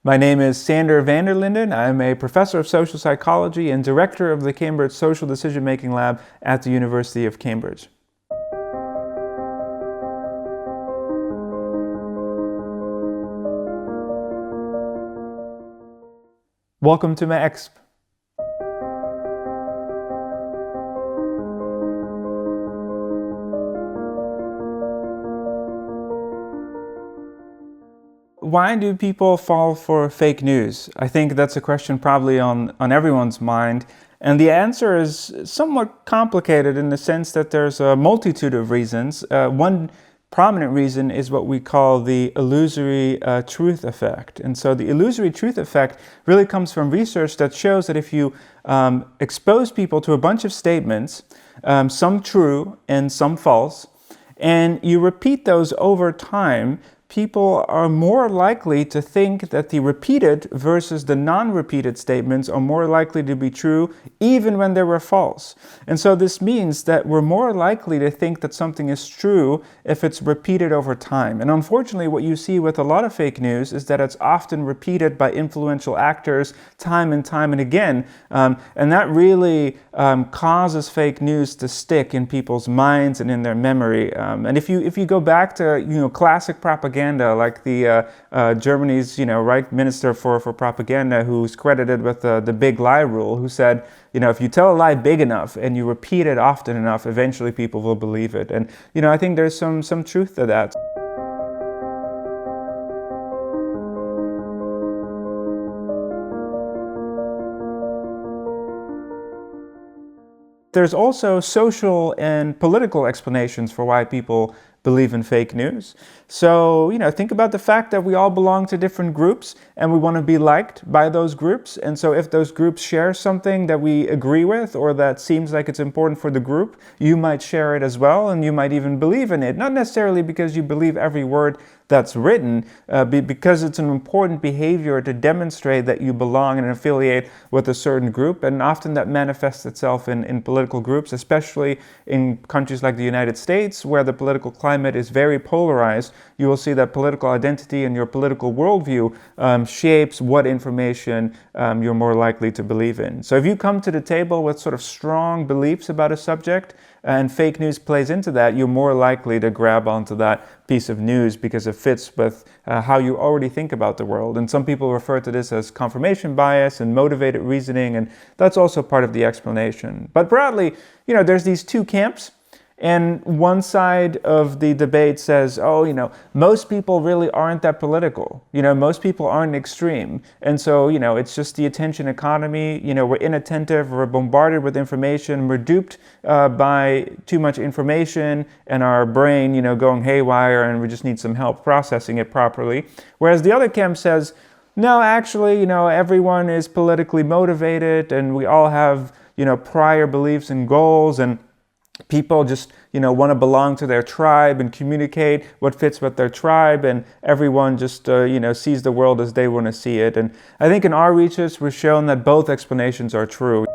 My name is Sander van der Linden. I'm a professor of social psychology and director of the Cambridge Social Decision Making Lab at the University of Cambridge. Welcome to my exp. Why do people fall for fake news? I think that's a question probably on everyone's mind. And the answer is somewhat complicated in the sense that there's a multitude of reasons. One prominent reason is what we call the illusory truth effect. And so the illusory truth effect really comes from research that shows that if you expose people to a bunch of statements, some true and some false, and you repeat those over time, people are more likely to think that the repeated versus the non-repeated statements are more likely to be true even when they were false. And so this means that we're more likely to think that something is true if it's repeated over time. And unfortunately, what you see with a lot of fake news is that it's often repeated by influential actors time and again. And that really causes fake news to stick in people's minds and in their memory. And if you go back to classic propaganda, like the Germany's right minister for propaganda, who's credited with the big lie rule, who said, if you tell a lie big enough and you repeat it often enough, eventually people will believe it. And I think there's some truth to that. There's also social and political explanations for why people believe in fake news. So, think about the fact that we all belong to different groups and we want to be liked by those groups. And so if those groups share something that we agree with or that seems like it's important for the group, you might share it as well and you might even believe in it. Not necessarily because you believe every word that's written, because it's an important behavior to demonstrate that you belong and affiliate with a certain group. And often that manifests itself in political groups, especially in countries like the United States, where the political climate is very polarized. You will see that political identity and your political worldview shapes what information you're more likely to believe in. So if you come to the table with sort of strong beliefs about a subject, and fake news plays into that, you're more likely to grab onto that piece of news because it fits with how you already think about the world. And some people refer to this as confirmation bias and motivated reasoning, and that's also part of the explanation. But broadly, there's these two camps. And one side of the debate says, most people really aren't that political. Most people aren't extreme. And so, it's just the attention economy. We're inattentive, we're bombarded with information, we're duped by too much information and our brain, going haywire, and we just need some help processing it properly. Whereas the other camp says, no, actually, everyone is politically motivated and we all have, prior beliefs and goals, and people just, want to belong to their tribe and communicate what fits with their tribe, and everyone just, sees the world as they want to see it. And I think in our research, we've shown that both explanations are true.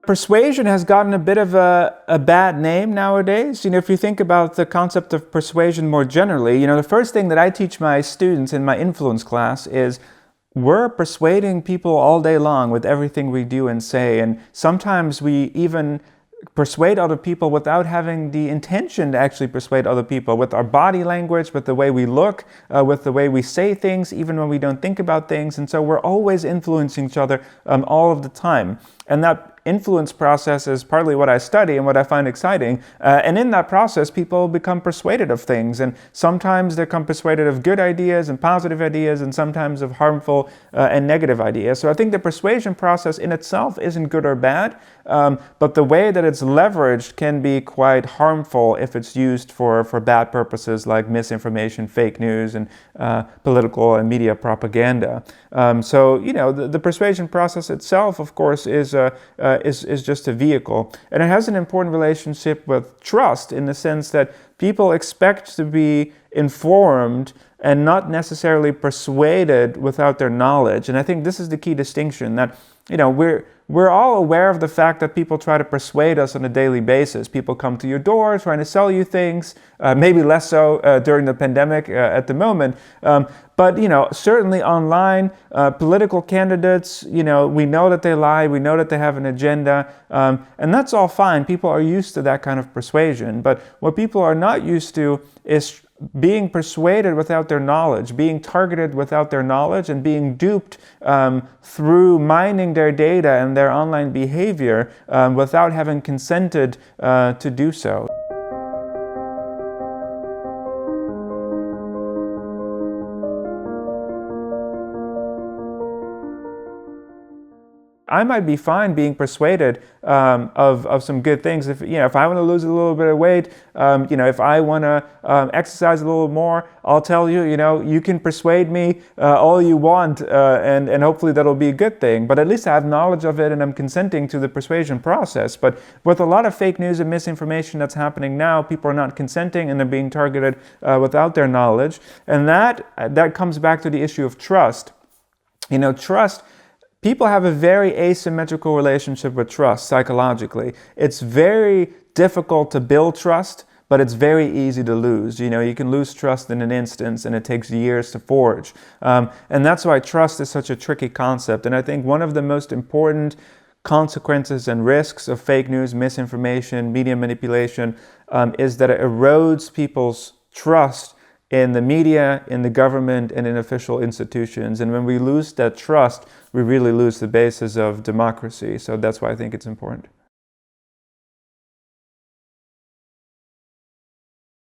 Persuasion has gotten a bit of a bad name nowadays. If you think about the concept of persuasion more generally, the first thing that I teach my students in my influence class is we're persuading people all day long with everything we do and say. And sometimes we even persuade other people without having the intention to actually persuade other people, with our body language, with the way we look, with the way we say things, even when we don't think about things. And so we're always influencing each other all of the time. And that influence process is partly what I study and what I find exciting. And in that process, people become persuaded of things. And sometimes they become persuaded of good ideas and positive ideas, and sometimes of harmful and negative ideas. So I think the persuasion process in itself isn't good or bad, but the way that it's leveraged can be quite harmful if it's used for bad purposes like misinformation, fake news, and political and media propaganda. So the persuasion process itself, of course, is just a vehicle. And it has an important relationship with trust, in the sense that people expect to be informed and not necessarily persuaded without their knowledge. And I think this is the key distinction, that we're all aware of the fact that people try to persuade us on a daily basis. People come to your door trying to sell you things, maybe less so during the pandemic at the moment. But certainly online, political candidates, we know that they lie, we know that they have an agenda, and that's all fine. People are used to that kind of persuasion. But what people are not used to is being persuaded without their knowledge, being targeted without their knowledge, and being duped through mining their data and their online behavior without having consented to do so. I might be fine being persuaded of some good things. If I want to lose a little bit of weight, if I want to exercise a little more, I'll tell you, you can persuade me all you want, and hopefully that'll be a good thing. But at least I have knowledge of it and I'm consenting to the persuasion process. But with a lot of fake news and misinformation that's happening now, people are not consenting and they're being targeted without their knowledge. And that comes back to the issue of trust. Trust. People have a very asymmetrical relationship with trust psychologically. It's very difficult to build trust, but it's very easy to lose. You can lose trust in an instance, and it takes years to forge. And that's why trust is such a tricky concept. And I think one of the most important consequences and risks of fake news, misinformation, media manipulation is that it erodes people's trust in the media, in the government, and in official institutions. And when we lose that trust, we really lose the basis of democracy. So that's why I think it's important.